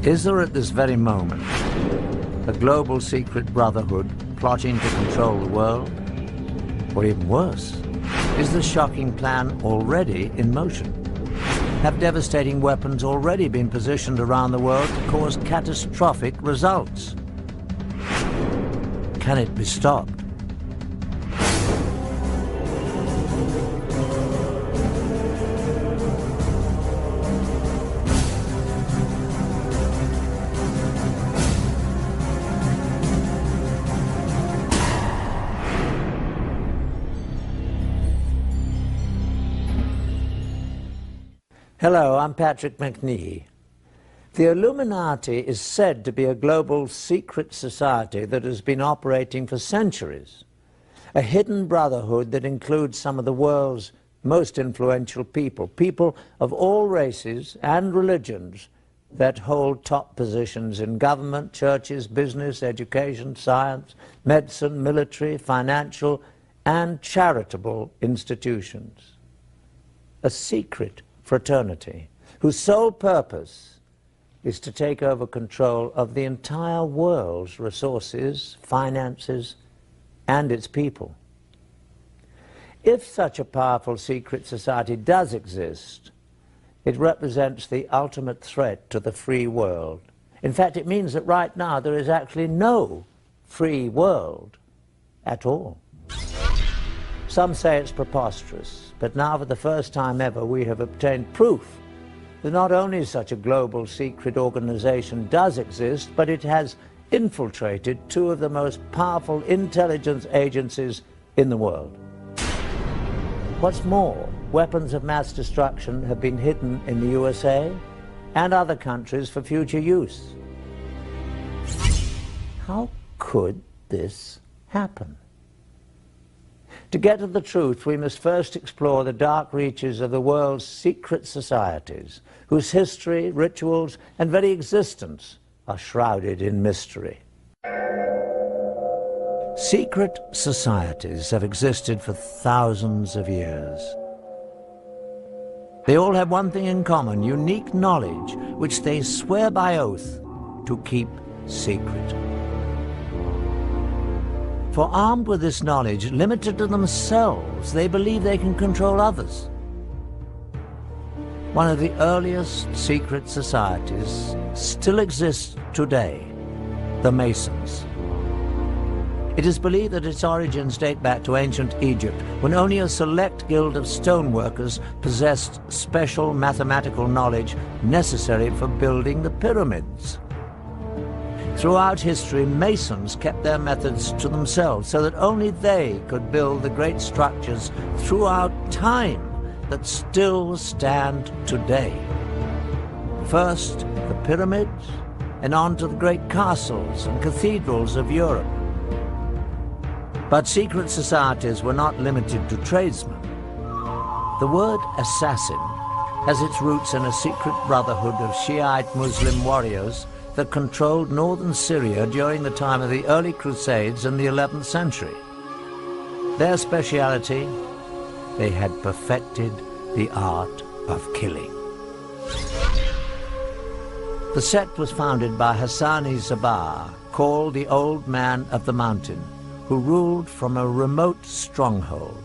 Is there at this very moment a global secret brotherhood plotting to control the world? Or even worse, is the shocking plan already in motion? Have devastating weapons already been positioned around the world to cause catastrophic results? Can it be stopped? Hello, I'm Patrick McNee. The Illuminati is said to be a global secret society that has been operating for centuries. A hidden brotherhood that includes some of the world's most influential people, people of all races and religions that hold top positions in government, churches, business, education, science, medicine, military, financial, and charitable institutions. A secret fraternity whose sole purpose is to take over control of the entire world's resources, finances, and its people. If such a powerful secret society does exist, it represents the ultimate threat to the free world. In fact, it means that right now there is actually no free world at all. Some say it's preposterous, but now for the first time ever we have obtained proof that not only such a global secret organization does exist, but it has infiltrated two of the most powerful intelligence agencies in the world. What's more, weapons of mass destruction have been hidden in the USA and other countries for future use. How could this happen? To get to the truth, we must first explore the dark reaches of the world's secret societies, whose history, rituals, and very existence are shrouded in mystery. Secret societies have existed for thousands of years. They all have one thing in common: unique knowledge, which they swear by oath to keep secret. For armed with this knowledge, limited to themselves, they believe they can control others. One of the earliest secret societies still exists today, the Masons. It is believed that its origins date back to ancient Egypt, when only a select guild of stoneworkers possessed special mathematical knowledge necessary for building the pyramids. Throughout history, Masons kept their methods to themselves so that only they could build the great structures throughout time that still stand today. First, the pyramids, and on to the great castles and cathedrals of Europe. But secret societies were not limited to tradesmen. The word assassin has its roots in a secret brotherhood of Shiite Muslim warriors that controlled northern Syria during the time of the early Crusades in the 11th century. Their speciality: they had perfected the art of killing. The sect was founded by Hassan-i-Sabah, called the Old Man of the Mountain, who ruled from a remote stronghold.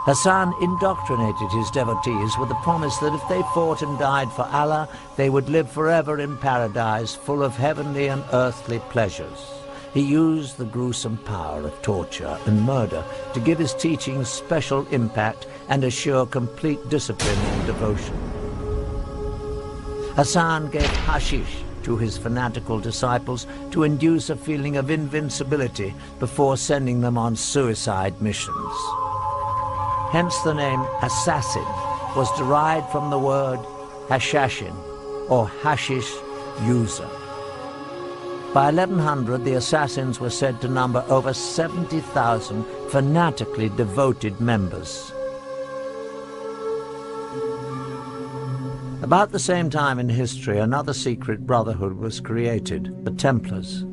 Hassan indoctrinated his devotees with the promise that if they fought and died for Allah, they would live forever in paradise, full of heavenly and earthly pleasures. He used the gruesome power of torture and murder to give his teachings special impact and assure complete discipline and devotion. Hassan gave hashish to his fanatical disciples to induce a feeling of invincibility before sending them on suicide missions. Hence the name assassin was derived from the word hashashin, or hashish user. By 1100, the assassins were said to number over 70,000 fanatically devoted members. About the same time in history, another secret brotherhood was created, the Templars.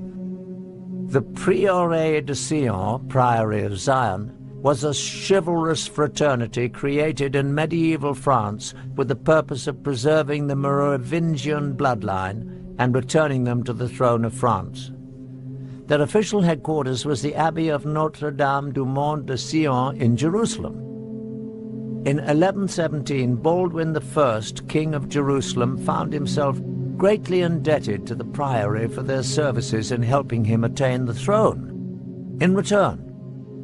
The Prieuré de Sion, Priory of Zion, was a chivalrous fraternity created in medieval France with the purpose of preserving the Merovingian bloodline and returning them to the throne of France. Their official headquarters was the Abbey of Notre-Dame du Mont de Sion in Jerusalem. In 1117, Baldwin I, King of Jerusalem, found himself greatly indebted to the priory for their services in helping him attain the throne. In return,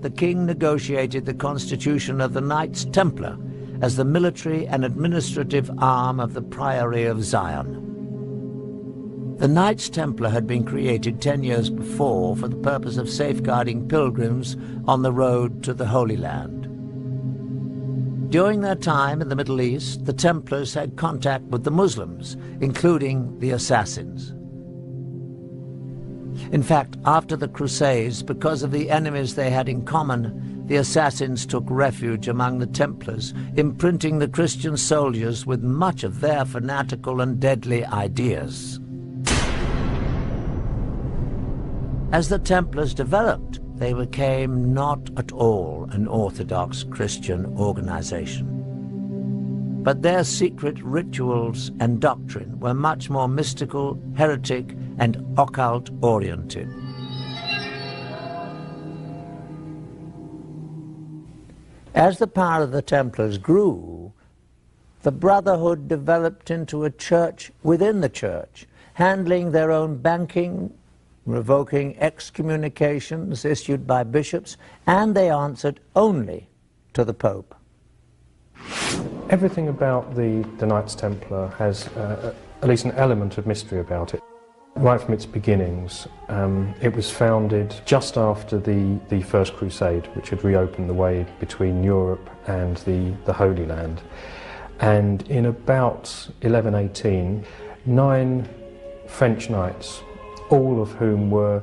the king negotiated the constitution of the Knights Templar as the military and administrative arm of the Priory of Zion. The Knights Templar had been created 10 years before for the purpose of safeguarding pilgrims on the road to the Holy Land. During their time in the Middle East, the Templars had contact with the Muslims, including the Assassins. In fact, after the Crusades, because of the enemies they had in common, the Assassins took refuge among the Templars, imprinting the Christian soldiers with much of their fanatical and deadly ideas. As the Templars developed, they became not at all an orthodox Christian organization. But their secret rituals and doctrine were much more mystical, heretic, and occult-oriented. As the power of the Templars grew, the Brotherhood developed into a church within the church, handling their own banking, revoking excommunications issued by bishops, and they answered only to the Pope. Everything about the Knights Templar has at least an element of mystery about it. Right from its beginnings, it was founded just after the First Crusade, which had reopened the way between Europe and the Holy Land. And in about 1118, 9 French knights, all of whom were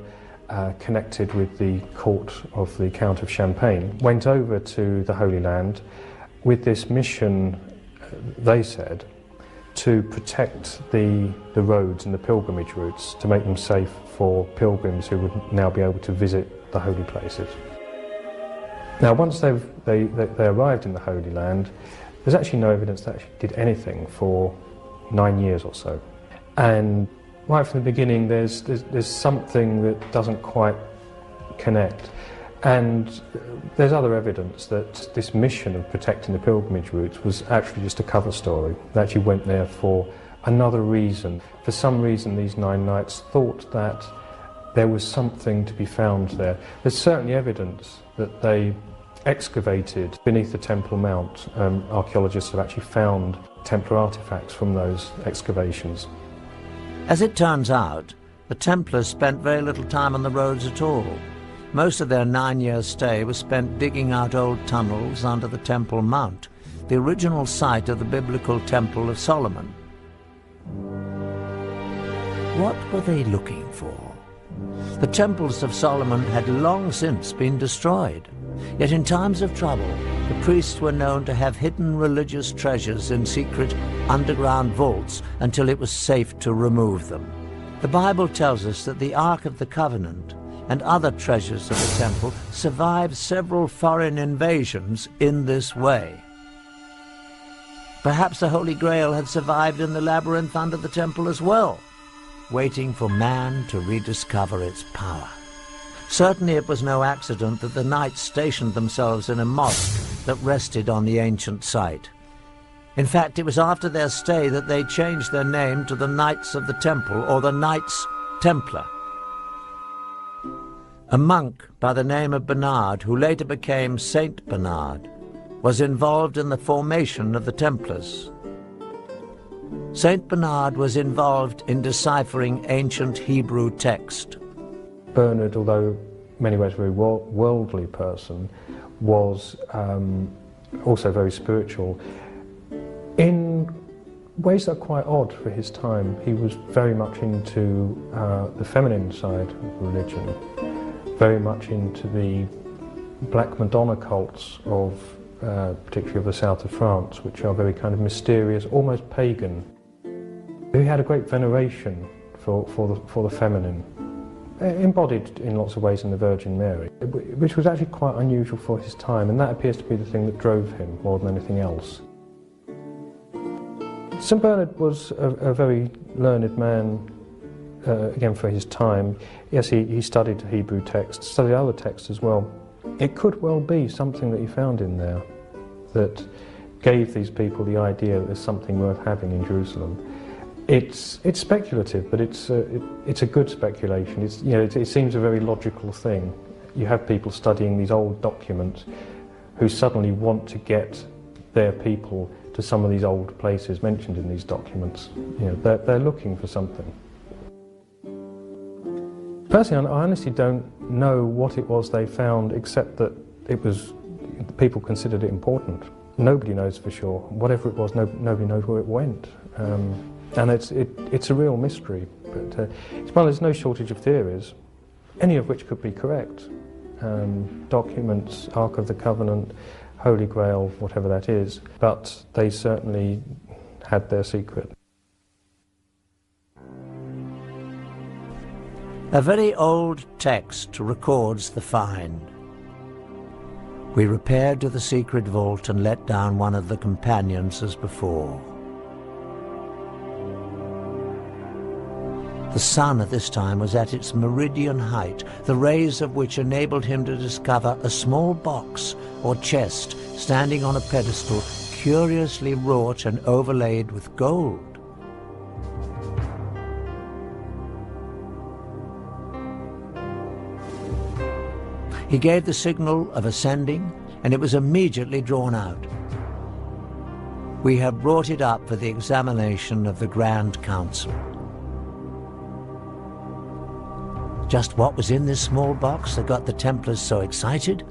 connected with the court of the Count of Champagne, went over to the Holy Land with this mission, they said, to protect the roads and the pilgrimage routes, to make them safe for pilgrims who would now be able to visit the holy places. Now, once they arrived in the Holy Land, there's actually no evidence that actually did anything for 9 years or so. And right from the beginning, there's something that doesn't quite connect. And there's other evidence that this mission of protecting the pilgrimage routes was actually just a cover story. They actually went there for another reason. For some reason, these 9 knights thought that there was something to be found there. There's certainly evidence that they excavated beneath the Temple Mount. Archaeologists have actually found Templar artifacts from those excavations. As it turns out, the Templars spent very little time on the roads at all. Most of their 9-year stay was spent digging out old tunnels under the Temple Mount, the original site of the biblical Temple of Solomon. What were they looking for? The temples of Solomon had long since been destroyed. Yet in times of trouble, the priests were known to have hidden religious treasures in secret underground vaults until it was safe to remove them. The Bible tells us that the Ark of the Covenant and other treasures of the temple survived several foreign invasions in this way. Perhaps the Holy Grail had survived in the labyrinth under the temple as well, waiting for man to rediscover its power. Certainly it was no accident that the knights stationed themselves in a mosque that rested on the ancient site. In fact, it was after their stay that they changed their name to the Knights of the Temple, or the Knights Templar. A monk by the name of Bernard, who later became Saint Bernard, was involved in the formation of the Templars. Saint Bernard was involved in deciphering ancient Hebrew text. Bernard, although in many ways a very worldly person, was also very spiritual. In ways that are quite odd for his time, he was very much into the feminine side of religion, very much into the Black Madonna cults of, particularly of the south of France, which are very kind of mysterious, almost pagan. He had a great veneration for the feminine, embodied in lots of ways in the Virgin Mary, which was actually quite unusual for his time, and that appears to be the thing that drove him more than anything else. St Bernard was a very learned man again for his time, yes, he studied Hebrew texts, studied other texts as well. It could well be something that he found in there that gave these people the idea that there's something worth having in Jerusalem. It's speculative, but it's a good speculation. It seems a very logical thing. You have people studying these old documents who suddenly want to get their people to some of these old places mentioned in these documents. They're looking for something. Personally, I honestly don't know what it was they found, except that people considered it important. Nobody knows for sure. Whatever it was, nobody knows where it went. And it's a real mystery. But there's no shortage of theories, any of which could be correct. Documents, Ark of the Covenant, Holy Grail, whatever that is, but they certainly had their secret. A very old text records the find. We repaired to the secret vault and let down one of the companions as before. The sun at this time was at its meridian height, the rays of which enabled him to discover a small box or chest standing on a pedestal curiously wrought and overlaid with gold. He gave the signal of ascending, and it was immediately drawn out. We have brought it up for the examination of the Grand Council. Just what was in this small box that got the Templars so excited?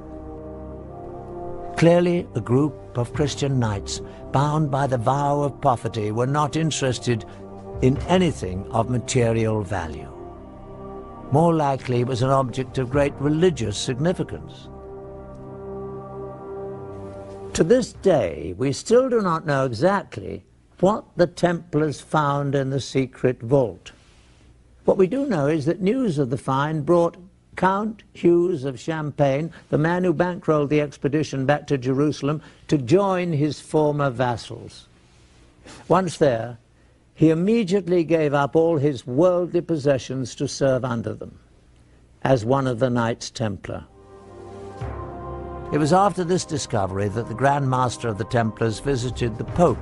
Clearly, a group of Christian knights, bound by the vow of poverty, were not interested in anything of material value. More likely, it was an object of great religious significance. To this day, we still do not know exactly what the Templars found in the secret vault. What we do know is that news of the find brought Count Hughes of Champagne, the man who bankrolled the expedition back to Jerusalem, to join his former vassals. Once there, he immediately gave up all his worldly possessions to serve under them, as one of the Knights Templar. It was after this discovery that the Grand Master of the Templars visited the Pope,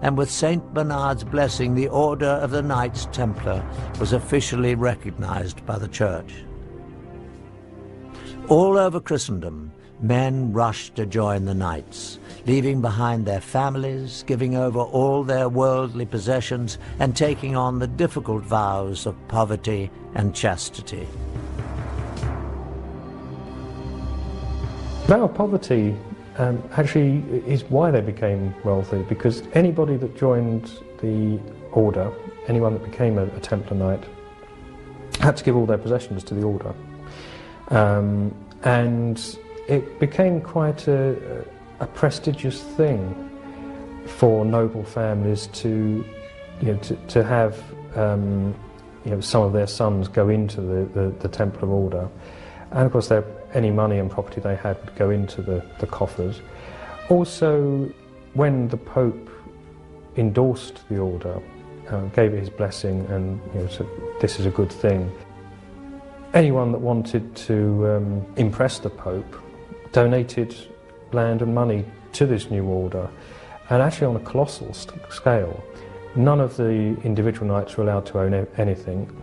and with Saint Bernard's blessing, the Order of the Knights Templar was officially recognized by the Church. All over Christendom, men rushed to join the Knights, leaving behind their families, giving over all their worldly possessions, and taking on the difficult vows of poverty and chastity. Vow of poverty actually is why they became wealthy, because anybody that joined the order, anyone that became a Templar Knight, had to give all their possessions to the order. And it became quite a prestigious thing for noble families to have some of their sons go into the Templar order. And of course, any money and property they had would go into the coffers. Also, when the Pope endorsed the order, gave it his blessing and said, this is a good thing, anyone that wanted to impress the Pope donated land and money to this new order, and actually on a colossal scale. None of the individual knights were allowed to own anything,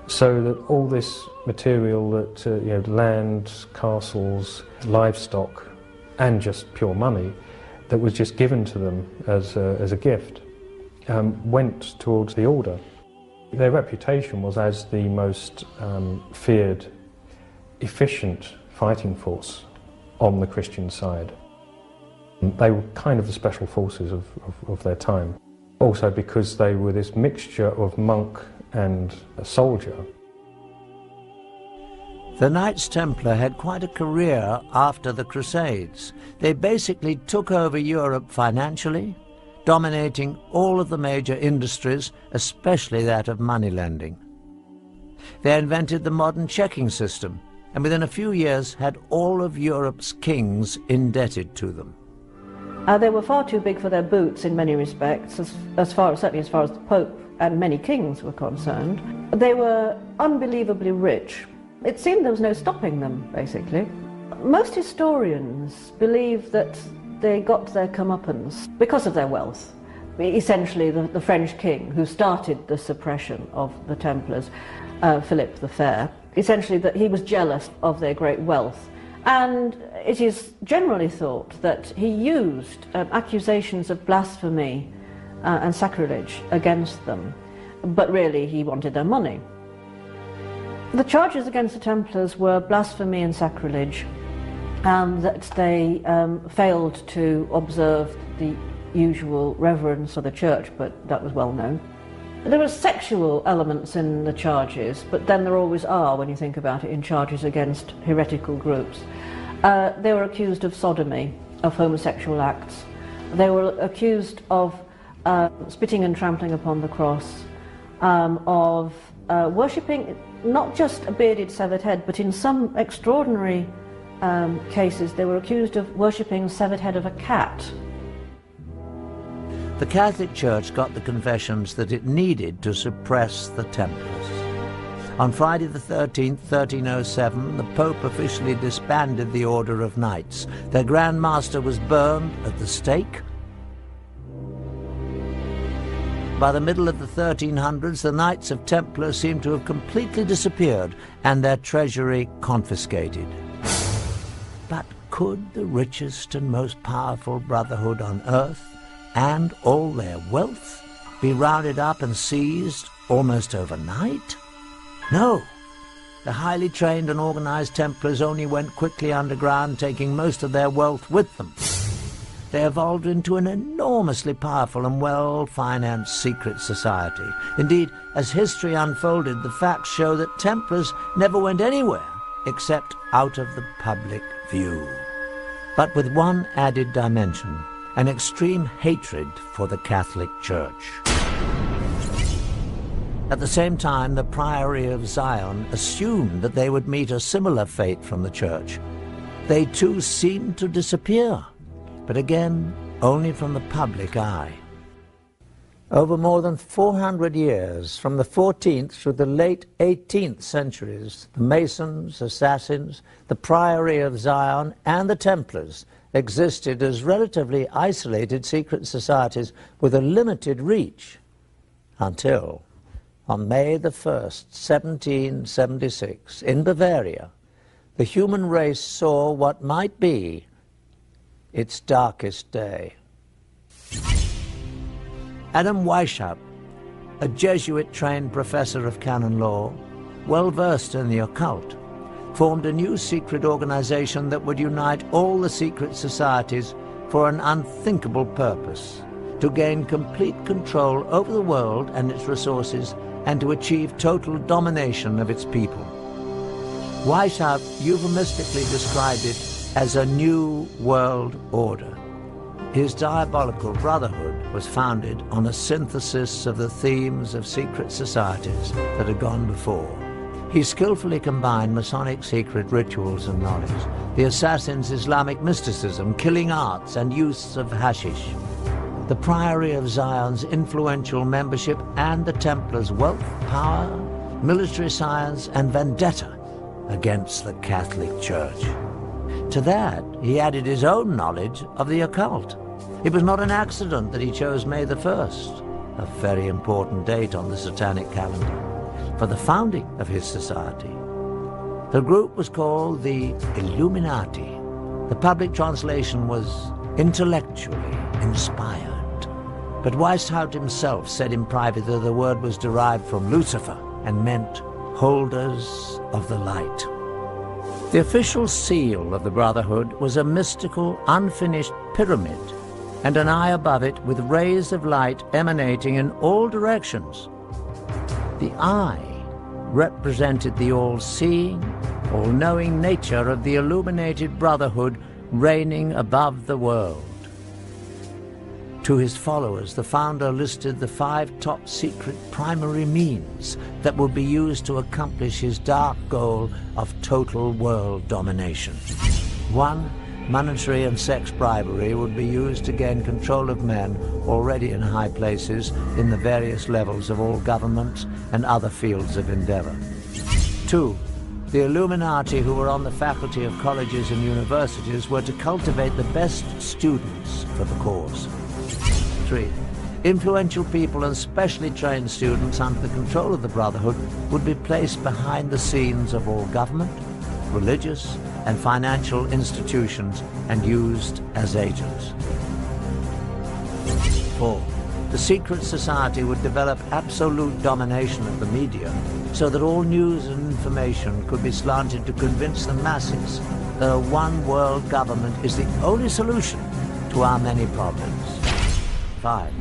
so that all this material, that land, castles, livestock, and just pure money that was just given to them as a gift, went towards the order. Their reputation was as the most feared, efficient fighting force on the Christian side. They were kind of the special forces of their time. Also because they were this mixture of monk and a soldier. The Knights Templar had quite a career after the Crusades. They basically took over Europe financially, dominating all of the major industries, especially that of moneylending. They invented the modern checking system, and within a few years had all of Europe's kings indebted to them. They were far too big for their boots in many respects, certainly as far as the Pope and many kings were concerned. They were unbelievably rich. It seemed there was no stopping them, basically. Most historians believe that they got their comeuppance because of their wealth. Essentially, the French king who started the suppression of the Templars, Philip the Fair, essentially that he was jealous of their great wealth. And it is generally thought that he used accusations of blasphemy and sacrilege against them, but really he wanted their money. The charges against the Templars were blasphemy and sacrilege, and that they failed to observe the usual reverence for the church, but that was well known. There were sexual elements in the charges, but then there always are, when you think about it, in charges against heretical groups. They were accused of sodomy, of homosexual acts. They were accused of spitting and trampling upon the cross, of worshipping not just a bearded severed head, but in some extraordinary cases they were accused of worshipping the severed head of a cat. The Catholic Church got the confessions that it needed to suppress the Templars. On Friday the 13th, 1307, the Pope officially disbanded the Order of Knights. Their Grand Master was burned at the stake. By the middle of the 1300s, the Knights of Templar seemed to have completely disappeared and their treasury confiscated. But could the richest and most powerful brotherhood on earth and all their wealth be rounded up and seized almost overnight? No. The highly trained and organized Templars only went quickly underground, taking most of their wealth with them. They evolved into an enormously powerful and well-financed secret society. Indeed, as history unfolded, the facts show that Templars never went anywhere except out of the public view. But with one added dimension: an extreme hatred for the Catholic Church. At the same time, the Priory of Zion assumed that they would meet a similar fate from the Church. They too seemed to disappear, but again, only from the public eye. Over more than 400 years, from the 14th through the late 18th centuries, the Masons, Assassins, the Priory of Zion, and the Templars existed as relatively isolated secret societies with a limited reach, until on May the 1st, 1776, in Bavaria, the human race saw what might be its darkest day. Adam Weishaupt, a Jesuit-trained professor of canon law, well-versed in the occult, formed a new secret organization that would unite all the secret societies for an unthinkable purpose: to gain complete control over the world and its resources, and to achieve total domination of its people. Weishaupt euphemistically described it as a new world order. His diabolical brotherhood was founded on a synthesis of the themes of secret societies that had gone before. He skillfully combined Masonic secret rituals and knowledge, the Assassins' Islamic mysticism, killing arts, and use of hashish, the Priory of Zion's influential membership, and the Templars' wealth, power, military science, and vendetta against the Catholic Church. To that, he added his own knowledge of the occult. It was not an accident that he chose May the 1st, a very important date on the satanic calendar, for the founding of his society. The group was called the Illuminati. The public translation was intellectually inspired. But Weishaupt himself said in private that the word was derived from Lucifer and meant holders of the light. The official seal of the Brotherhood was a mystical, unfinished pyramid, and an eye above it with rays of light emanating in all directions. The eye represented the all-seeing, all-knowing nature of the illuminated Brotherhood reigning above the world. To his followers, the founder listed the 5 top secret primary means that would be used to accomplish his dark goal of total world domination. 1. monetary and sex bribery would be used to gain control of men already in high places in the various levels of all governments and other fields of endeavor. 2. The Illuminati who were on the faculty of colleges and universities were to cultivate the best students for the cause. 3. Influential people and specially trained students under the control of the Brotherhood would be placed behind the scenes of all government, religious and financial institutions and used as agents. 4. The secret society would develop absolute domination of the media so that all news and information could be slanted to convince the masses that a one-world government is the only solution to our many problems. 5.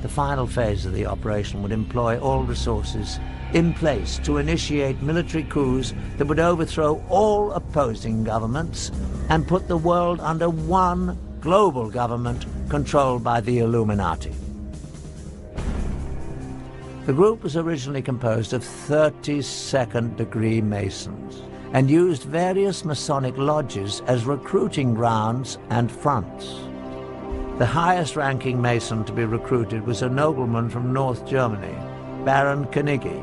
The final phase of the operation would employ all resources in place to initiate military coups that would overthrow all opposing governments and put the world under one global government controlled by the Illuminati. The group was originally composed of 32nd-degree Masons and used various Masonic lodges as recruiting grounds and fronts. The highest-ranking Mason to be recruited was a nobleman from North Germany, Baron Carnegie,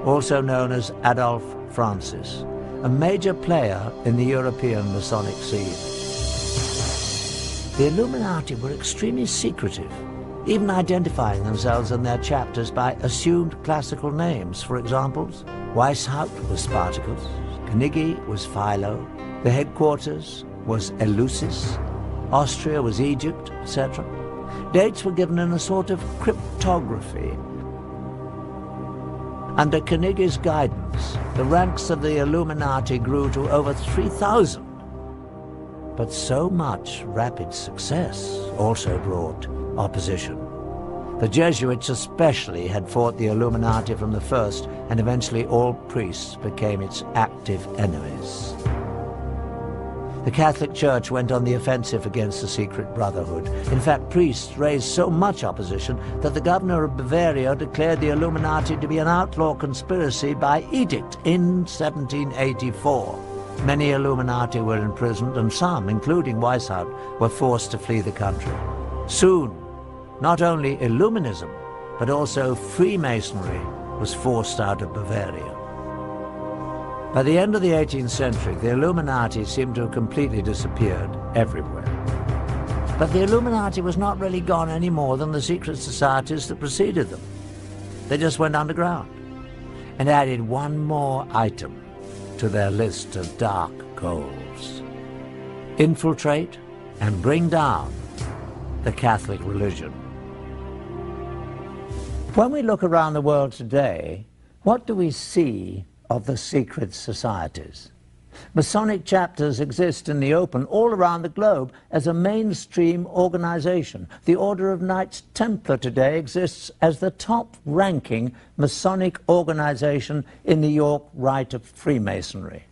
also known as Adolf Francis, a major player in the European Masonic scene. The Illuminati were extremely secretive, even identifying themselves and their chapters by assumed classical names. For example, Weishaupt was Spartacus, Carnegie was Philo, the headquarters was Eleusis, Austria was Egypt, etc. Dates were given in a sort of cryptography. Under Carnegie's guidance, the ranks of the Illuminati grew to over 3,000. But so much rapid success also brought opposition. The Jesuits especially had fought the Illuminati from the first, and eventually all priests became its active enemies. The Catholic Church went on the offensive against the secret brotherhood. In fact, priests raised so much opposition that the governor of Bavaria declared the Illuminati to be an outlaw conspiracy by edict in 1784. Many Illuminati were imprisoned, and some, including Weishaupt, were forced to flee the country. Soon, not only Illuminism, but also Freemasonry was forced out of Bavaria. By the end of the 18th century, the Illuminati seemed to have completely disappeared everywhere. But the Illuminati was not really gone any more than the secret societies that preceded them. They just went underground and added one more item to their list of dark goals: infiltrate and bring down the Catholic religion. When we look around the world today, what do we see of the secret societies? Masonic chapters exist in the open all around the globe as a mainstream organization. The Order of Knights Templar today exists as the top-ranking Masonic organization in the York Rite of Freemasonry.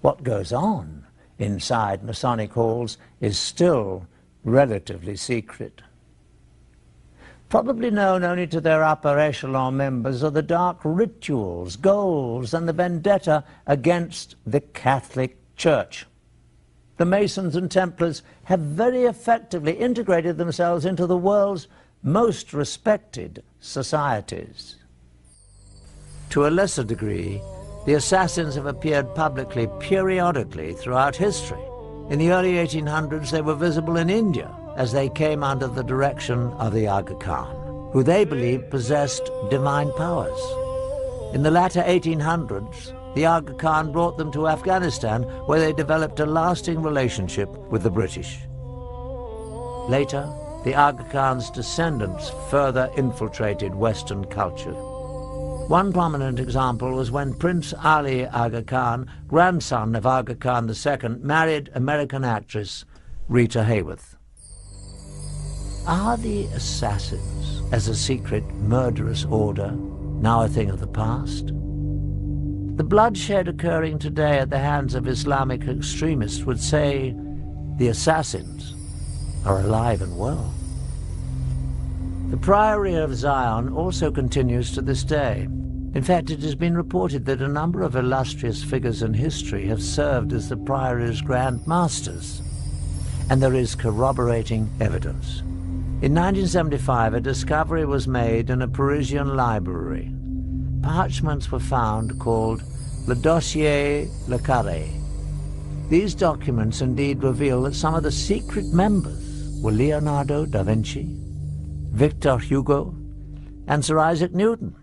What goes on inside Masonic halls is still relatively secret. Probably known only to their upper echelon members are the dark rituals, goals, and the vendetta against the Catholic Church. The Masons and Templars have very effectively integrated themselves into the world's most respected societies. To a lesser degree, the assassins have appeared publicly periodically throughout history. In the early 1800s, they were visible in India as they came under the direction of the Aga Khan, who they believed possessed divine powers. In the latter 1800s, the Aga Khan brought them to Afghanistan, where they developed a lasting relationship with the British. Later, the Aga Khan's descendants further infiltrated Western culture. One prominent example was when Prince Ali Aga Khan, grandson of Aga Khan II, married American actress Rita Hayworth. Are the assassins, as a secret murderous order, now a thing of the past? The bloodshed occurring today at the hands of Islamic extremists would say the assassins are alive and well. The Priory of Zion also continues to this day. In fact, it has been reported that a number of illustrious figures in history have served as the Priory's Grand Masters, and there is corroborating evidence. In 1975, a discovery was made in a Parisian library. Parchments were found called Le Dossier Le Carré. These documents indeed reveal that some of the secret members were Leonardo da Vinci, Victor Hugo, and Sir Isaac Newton.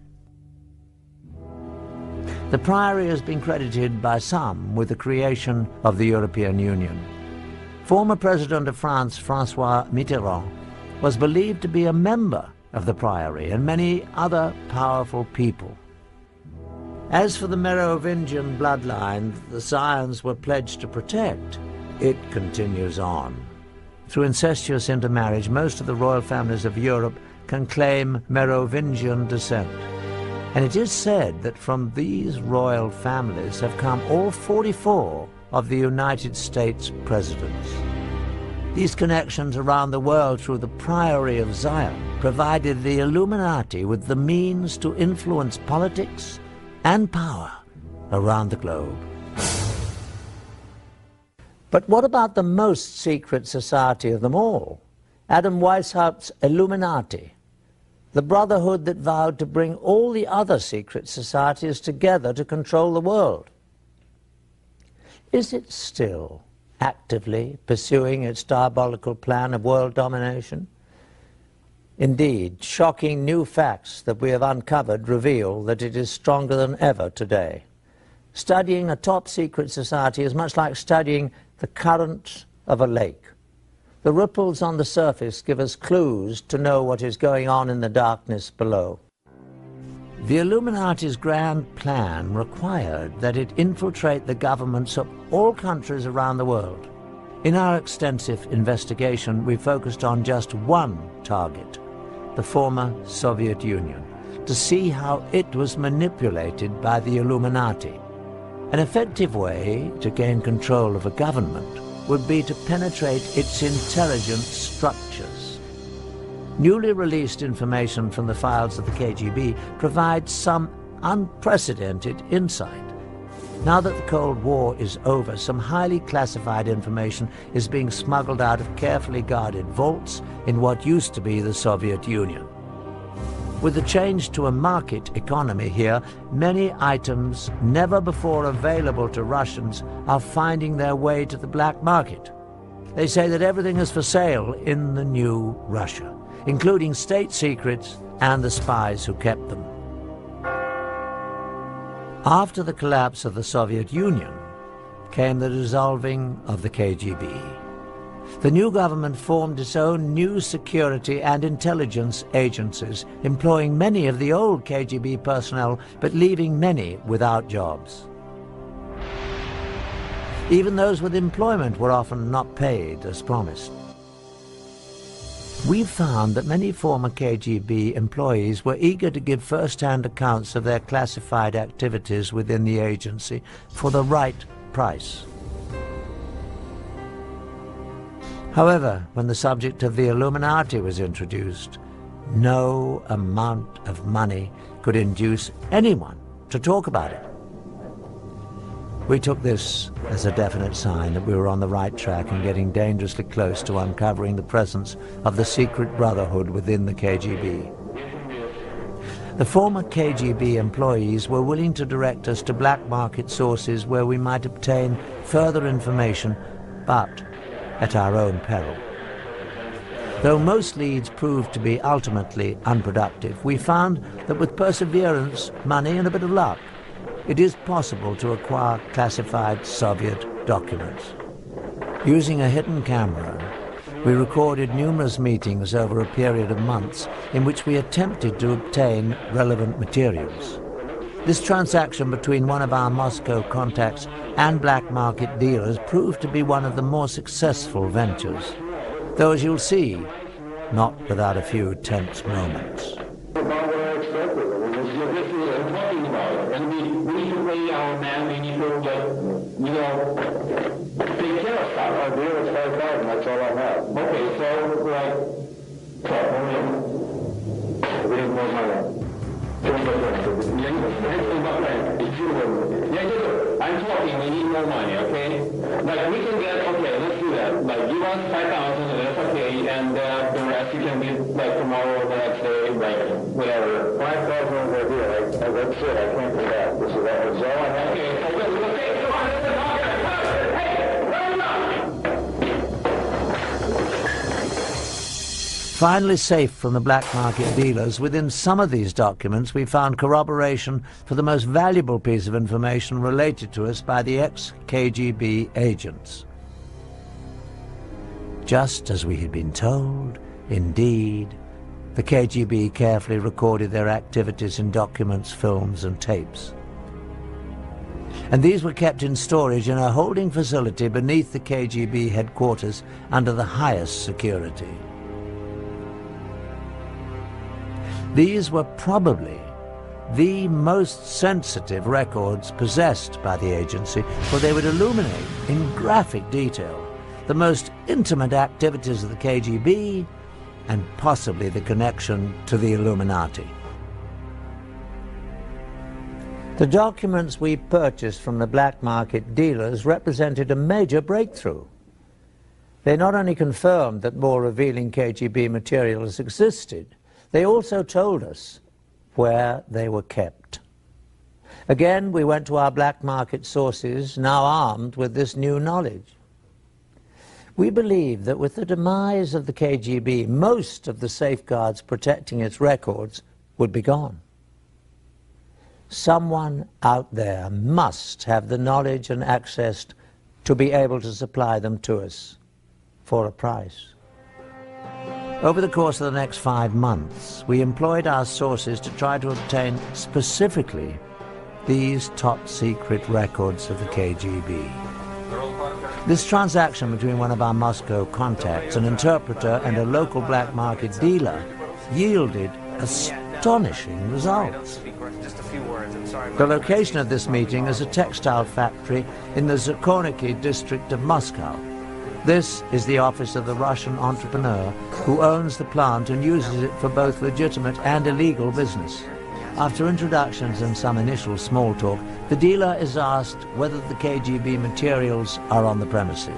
The Priory has been credited by some with the creation of the European Union. Former President of France, François Mitterrand, was believed to be a member of the Priory, and many other powerful people. As for the Merovingian bloodline the Scions were pledged to protect, it continues on. Through incestuous intermarriage, most of the royal families of Europe can claim Merovingian descent. And it is said that from these royal families have come all 44 of the United States presidents. These connections around the world through the Priory of Zion provided the Illuminati with the means to influence politics and power around the globe. But what about the most secret society of them all? Adam Weishaupt's Illuminati, the brotherhood that vowed to bring all the other secret societies together to control the world. Is it still actively pursuing its diabolical plan of world domination? Indeed, shocking new facts that we have uncovered reveal that it is stronger than ever today. Studying a top-secret society is much like studying the current of a lake. The ripples on the surface give us clues to know what is going on in the darkness below. The Illuminati's grand plan required that it infiltrate the governments of all countries around the world. In our extensive investigation, we focused on just one target, the former Soviet Union, to see how it was manipulated by the Illuminati. An effective way to gain control of a government would be to penetrate its intelligence structures. Newly released information from the files of the KGB provides some unprecedented insight. Now that the Cold War is over, some highly classified information is being smuggled out of carefully guarded vaults in what used to be the Soviet Union. With the change to a market economy here, many items never before available to Russians are finding their way to the black market. They say that everything is for sale in the new Russia, including state secrets and the spies who kept them. After the collapse of the Soviet Union came the dissolving of the KGB. The new government formed its own new security and intelligence agencies, employing many of the old KGB personnel, but leaving many without jobs. Even those with employment were often not paid as promised. We found that many former KGB employees were eager to give first-hand accounts of their classified activities within the agency for the right price. However, when the subject of the Illuminati was introduced, no amount of money could induce anyone to talk about it. We took this as a definite sign that we were on the right track and getting dangerously close to uncovering the presence of the secret brotherhood within the KGB. The former KGB employees were willing to direct us to black market sources where we might obtain further information, but at our own peril. Though most leads proved to be ultimately unproductive, we found that with perseverance, money, and a bit of luck, it is possible to acquire classified Soviet documents. Using a hidden camera, we recorded numerous meetings over a period of months in which we attempted to obtain relevant materials. This transaction between one of our Moscow contacts and black market dealers proved to be one of the more successful ventures, though, as you'll see, not without a few tense moments. I'm talking, we need more money, okay? Like, we can get, okay, let's do that. Like, give us 5,000, that's okay, and the rest you can get, like, tomorrow, the next day, like, whatever. 5,000 over here, that's it, I can't do that. This is all I have. Okay, so we'll take, come on, let's talk. Hey, run them up! Finally safe from the black market dealers, within some of these documents we found corroboration for the most valuable piece of information related to us by the ex-KGB agents. Just as we had been told, indeed, the KGB carefully recorded their activities in documents, films and tapes. And these were kept in storage in a holding facility beneath the KGB headquarters under the highest security. These were probably the most sensitive records possessed by the agency, for they would illuminate in graphic detail the most intimate activities of the KGB and possibly the connection to the Illuminati. The documents we purchased from the black market dealers represented a major breakthrough. They not only confirmed that more revealing KGB materials existed, they also told us where they were kept. Again, we went to our black market sources, now armed with this new knowledge. We believe that with the demise of the KGB, most of the safeguards protecting its records would be gone. Someone out there must have the knowledge and access to be able to supply them to us for a price. Over the course of the next 5 months, we employed our sources to try to obtain specifically these top-secret records of the KGB. This transaction between one of our Moscow contacts, an interpreter and a local black market dealer, yielded astonishing results. The location of this meeting is a textile factory in the Zakorniki district of Moscow. This is the office of the Russian entrepreneur who owns the plant and uses it for both legitimate and illegal business. After introductions and some initial small talk, the dealer is asked whether the KGB materials are on the premises.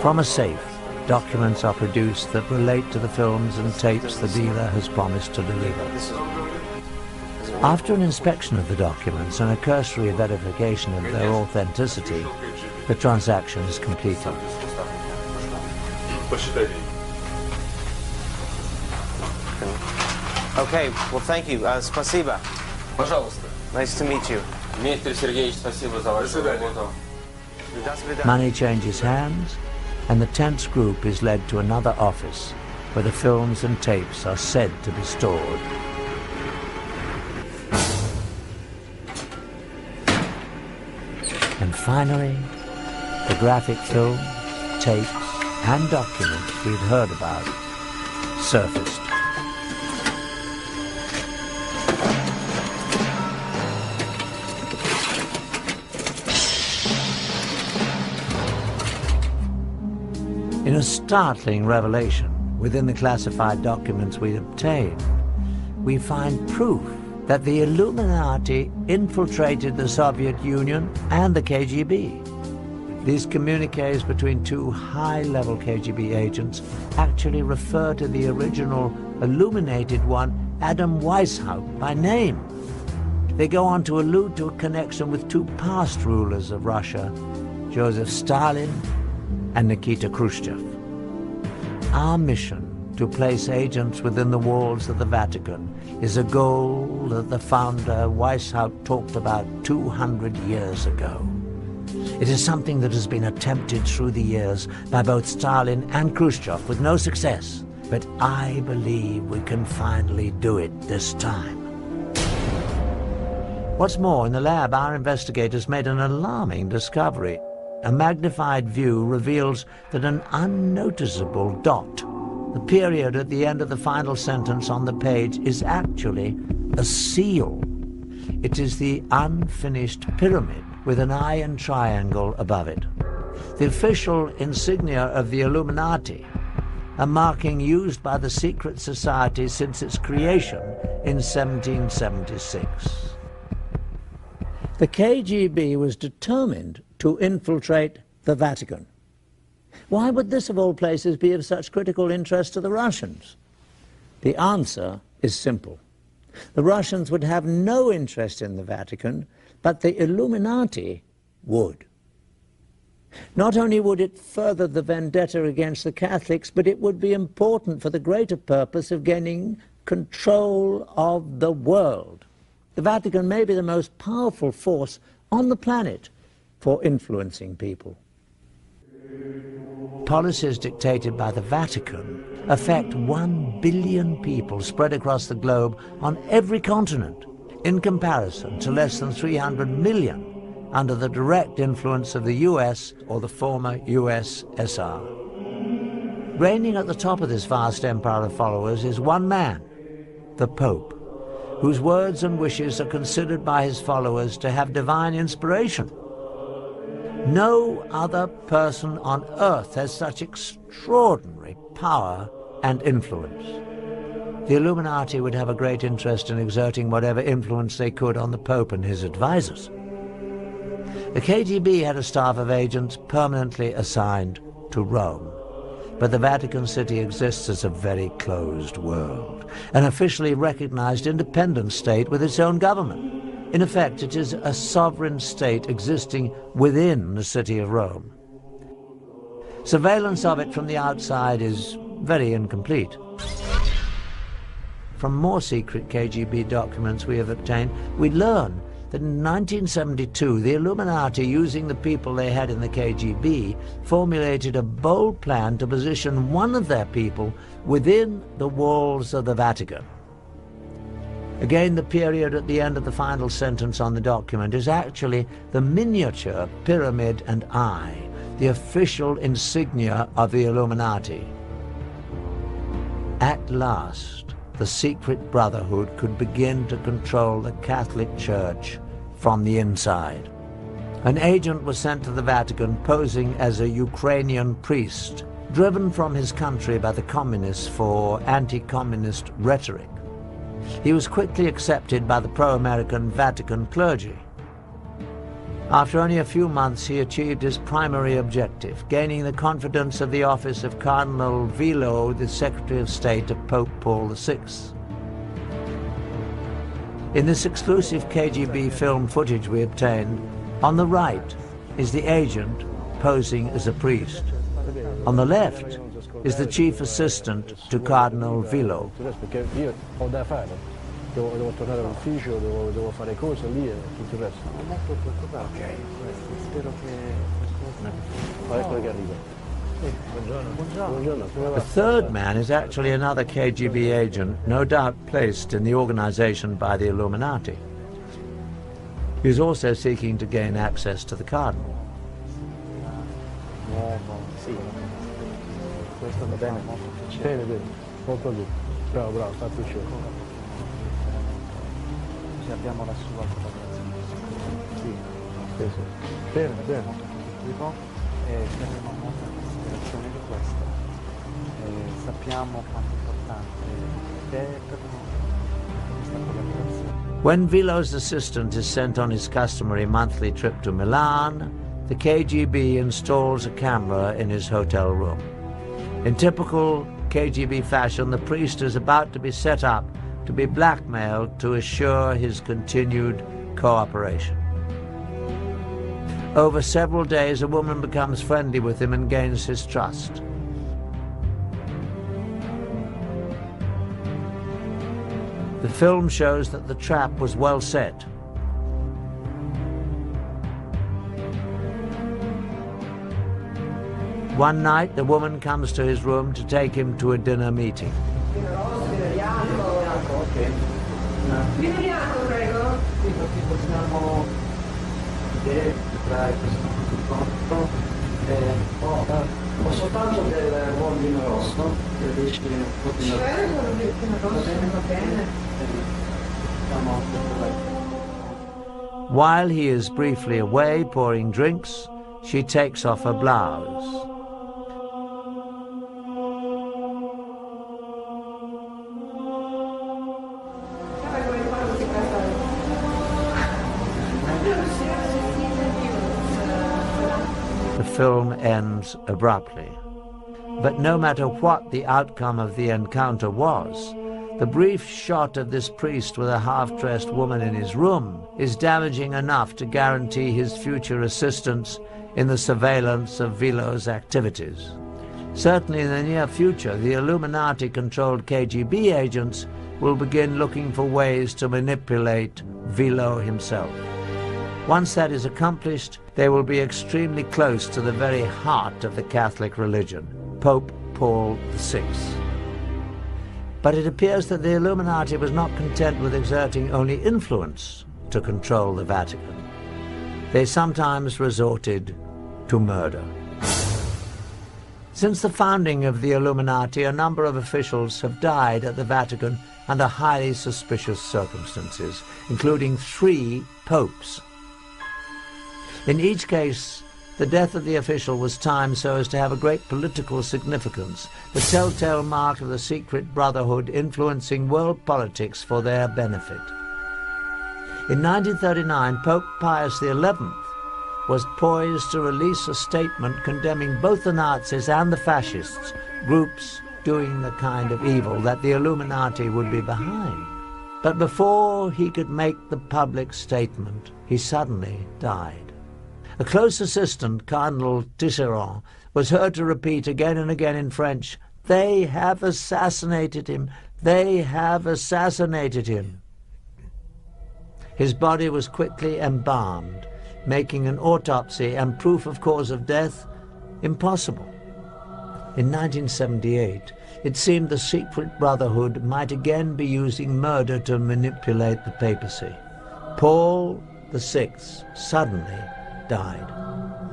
From a safe, documents are produced that relate to the films and tapes the dealer has promised to deliver. After an inspection of the documents and a cursory verification of their authenticity, the transaction is completed. Okay, well, thank you. Спасибо. Пожалуйста. Nice to meet you. Дмитрий Сергеевич, спасибо за вашу работу. Money changes hands, and the tense group is led to another office where the films and tapes are said to be stored. And finally, the graphic films, tapes, and documents we'd heard about surfaced. In a startling revelation within the classified documents we obtained, we find proof that the Illuminati infiltrated the Soviet Union and the KGB. These communiques between two high-level KGB agents actually refer to the original illuminated one, Adam Weishaupt, by name. They go on to allude to a connection with two past rulers of Russia, Joseph Stalin and Nikita Khrushchev. Our mission to place agents within the walls of the Vatican is a goal that the founder Weishaupt talked about 200 years ago. It is something that has been attempted through the years by both Stalin and Khrushchev with no success, but I believe we can finally do it this time. What's more, in the lab our investigators made an alarming discovery. A magnified view reveals that an unnoticeable dot The period at the end of the final sentence on the page is actually a seal. It is the unfinished pyramid with an eye and triangle above it. The official insignia of the Illuminati, a marking used by the secret society since its creation in 1776. The KGB was determined to infiltrate the Vatican. Why would this, of all places, be of such critical interest to the Russians? The answer is simple. The Russians would have no interest in the Vatican, but the Illuminati would. Not only would it further the vendetta against the Catholics, but it would be important for the greater purpose of gaining control of the world. The Vatican may be the most powerful force on the planet for influencing people. Policies dictated by the Vatican affect 1 billion people spread across the globe on every continent, in comparison to less than 300 million under the direct influence of the US or the former USSR. Reigning at the top of this vast empire of followers is one man, the Pope, whose words and wishes are considered by his followers to have divine inspiration. No other person on earth has such extraordinary power and influence. The Illuminati would have a great interest in exerting whatever influence they could on the Pope and his advisors. The KGB had a staff of agents permanently assigned to Rome, but the Vatican City exists as a very closed world, an officially recognized independent state with its own government. In effect, it is a sovereign state existing within the city of Rome. Surveillance of it from the outside is very incomplete. From more secret KGB documents we have obtained, we learn that in 1972, the Illuminati, using the people they had in the KGB, formulated a bold plan to position one of their people within the walls of the Vatican. Again, the period at the end of the final sentence on the document is actually the miniature pyramid and eye, the official insignia of the Illuminati. At last, the secret brotherhood could begin to control the Catholic Church from the inside. An agent was sent to the Vatican posing as a Ukrainian priest, driven from his country by the communists for anti-communist rhetoric. He was quickly accepted by the pro-American Vatican clergy. After only a few months, he achieved his primary objective, gaining the confidence of the office of Cardinal Vilo, the Secretary of State of Pope Paul VI. In this exclusive KGB film footage we obtained, on the right is the agent posing as a priest. On the left is the chief assistant to Cardinal Vilo. Devo tornare all'ufficio, devo fare cose lì e tutto il resto. Ok, spero che... Ecco che arriva. Buongiorno. The third man is actually another KGB agent, no doubt placed in the organization by the Illuminati. He is also seeking to gain access to the cardinal. Sì, questo va bene. Bene, molto bene. Bravo, fatti uscire. Abbiamo la sua sì. Bene. E prendiamo molta considerazione di questo. Sappiamo quanto importante è per noi questa collaborazione. When Vilo's assistant is sent on his customary monthly trip to Milan, the KGB installs a camera in his hotel room. In typical KGB fashion, the priest is about to be set up to be blackmailed to assure his continued cooperation. Over several days, a woman becomes friendly with him and gains his trust. The film shows that the trap was well set. One night, the woman comes to his room to take him to a dinner meeting. Ho soltanto del buon vino rosso, che dice While he is briefly away pouring drinks, she takes off her blouse. The film ends abruptly. But no matter what the outcome of the encounter was, the brief shot of this priest with a half-dressed woman in his room is damaging enough to guarantee his future assistance in the surveillance of Vilo's activities. Certainly in the near future, the Illuminati-controlled KGB agents will begin looking for ways to manipulate Vilo himself. Once that is accomplished, they will be extremely close to the very heart of the Catholic religion, Pope Paul VI. But it appears that the Illuminati was not content with exerting only influence to control the Vatican. They sometimes resorted to murder. Since the founding of the Illuminati, a number of officials have died at the Vatican under highly suspicious circumstances, including 3 popes. In each case, the death of the official was timed so as to have a great political significance, the telltale mark of the secret brotherhood influencing world politics for their benefit. In 1939, Pope Pius XI was poised to release a statement condemning both the Nazis and the fascists, groups doing the kind of evil that the Illuminati would be behind. But before he could make the public statement, he suddenly died. A close assistant, Cardinal Tisserand, was heard to repeat again and again in French, "They have assassinated him! They have assassinated him!" His body was quickly embalmed, making an autopsy and proof of cause of death impossible. In 1978, it seemed the secret brotherhood might again be using murder to manipulate the papacy. Paul VI suddenly died.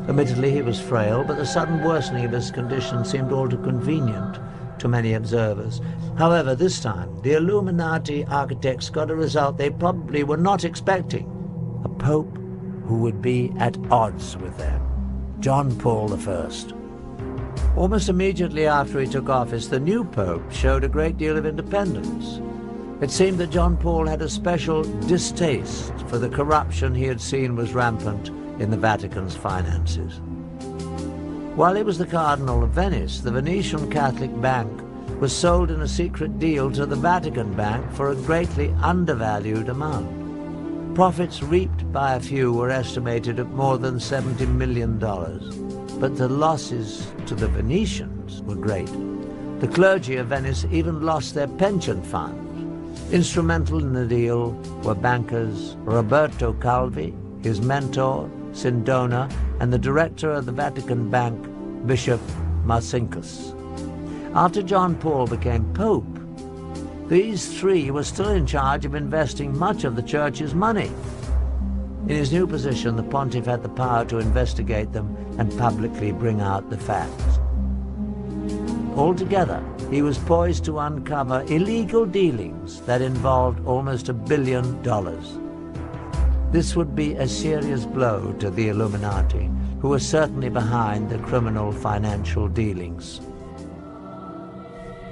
Admittedly, he was frail, but the sudden worsening of his condition seemed all too convenient to many observers. However, this time, the Illuminati architects got a result they probably were not expecting: a pope who would be at odds with them, John Paul I. Almost immediately after he took office, the new pope showed a great deal of independence. It seemed that John Paul had a special distaste for the corruption he had seen was rampant in the Vatican's finances. While he was the Cardinal of Venice, the Venetian Catholic Bank was sold in a secret deal to the Vatican Bank for a greatly undervalued amount. Profits reaped by a few were estimated at more than $70 million, but the losses to the Venetians were great. The clergy of Venice even lost their pension funds. Instrumental in the deal were bankers Roberto Calvi, his mentor, Sindona, and the director of the Vatican Bank, Bishop Marcinkus. After John Paul became Pope, these 3 were still in charge of investing much of the Church's money. In his new position, the pontiff had the power to investigate them and publicly bring out the facts. Altogether, he was poised to uncover illegal dealings that involved almost $1 billion. This would be a serious blow to the Illuminati, who were certainly behind the criminal financial dealings.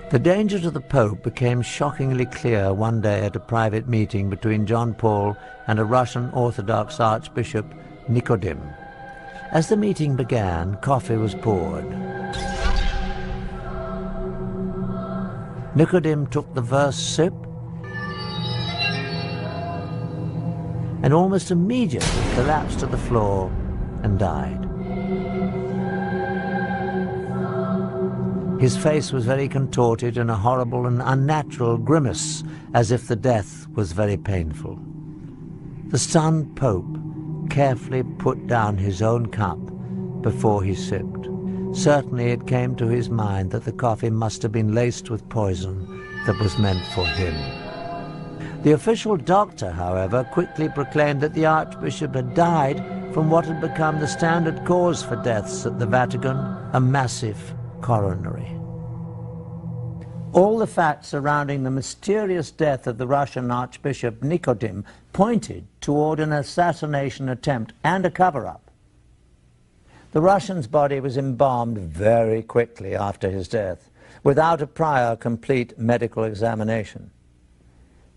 The danger to the Pope became shockingly clear one day at a private meeting between John Paul and a Russian Orthodox Archbishop, Nicodim. As the meeting began, coffee was poured. Nicodim took the first sip and almost immediately collapsed to the floor and died. His face was very contorted in a horrible and unnatural grimace, as if the death was very painful. The stunned Pope carefully put down his own cup before he sipped. Certainly it came to his mind that the coffee must have been laced with poison that was meant for him. The official doctor, however, quickly proclaimed that the Archbishop had died from what had become the standard cause for deaths at the Vatican, a massive coronary. All the facts surrounding the mysterious death of the Russian Archbishop Nicodim pointed toward an assassination attempt and a cover-up. The Russian's body was embalmed very quickly after his death, without a prior complete medical examination.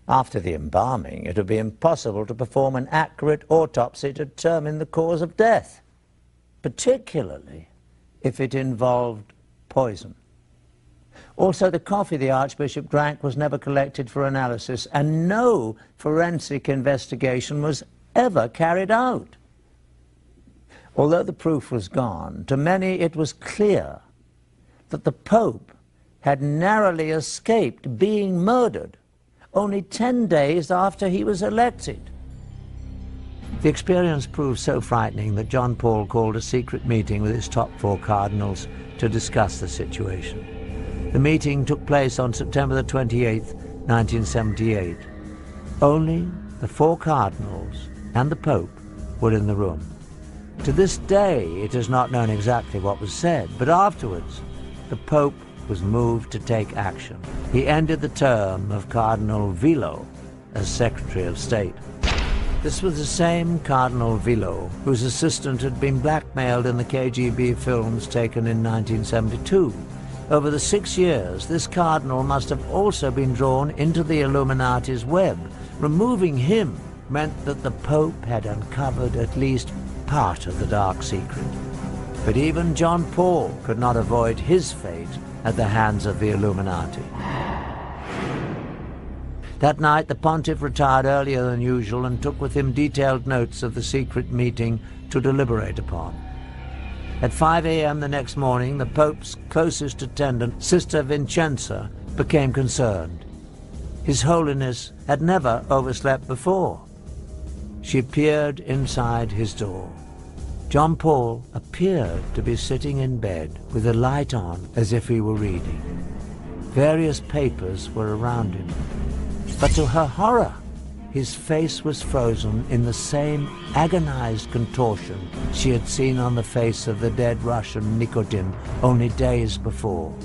After the embalming, it would be impossible to perform an accurate autopsy to determine the cause of death, particularly if it involved poison. Also, the coffee the Archbishop drank was never collected for analysis, and no forensic investigation was ever carried out. Although the proof was gone, to many it was clear that the Pope had narrowly escaped being murdered only 10 days after he was elected. The experience proved so frightening that John Paul called a secret meeting with his top 4 cardinals to discuss the situation. The meeting took place on September the 28th, 1978. Only the 4 cardinals and the Pope were in the room. To this day, it is not known exactly what was said, but afterwards, the Pope was moved to take action. He ended the term of Cardinal Vilo as Secretary of State. This was the same Cardinal Vilo whose assistant had been blackmailed in the KGB films taken in 1972. Over the 6 years, this cardinal must have also been drawn into the Illuminati's web. Removing him meant that the Pope had uncovered at least part of the dark secret. But even John Paul could not avoid his fate at the hands of the Illuminati. That night, the pontiff retired earlier than usual and took with him detailed notes of the secret meeting to deliberate upon. At 5 a.m. the next morning, the Pope's closest attendant, Sister Vincenza, became concerned. His Holiness had never overslept before. She appeared inside his door. John Paul appeared to be sitting in bed with the light on as if he were reading. Various papers were around him. But to her horror, his face was frozen in the same agonized contortion she had seen on the face of the dead Russian Nicodim only days before.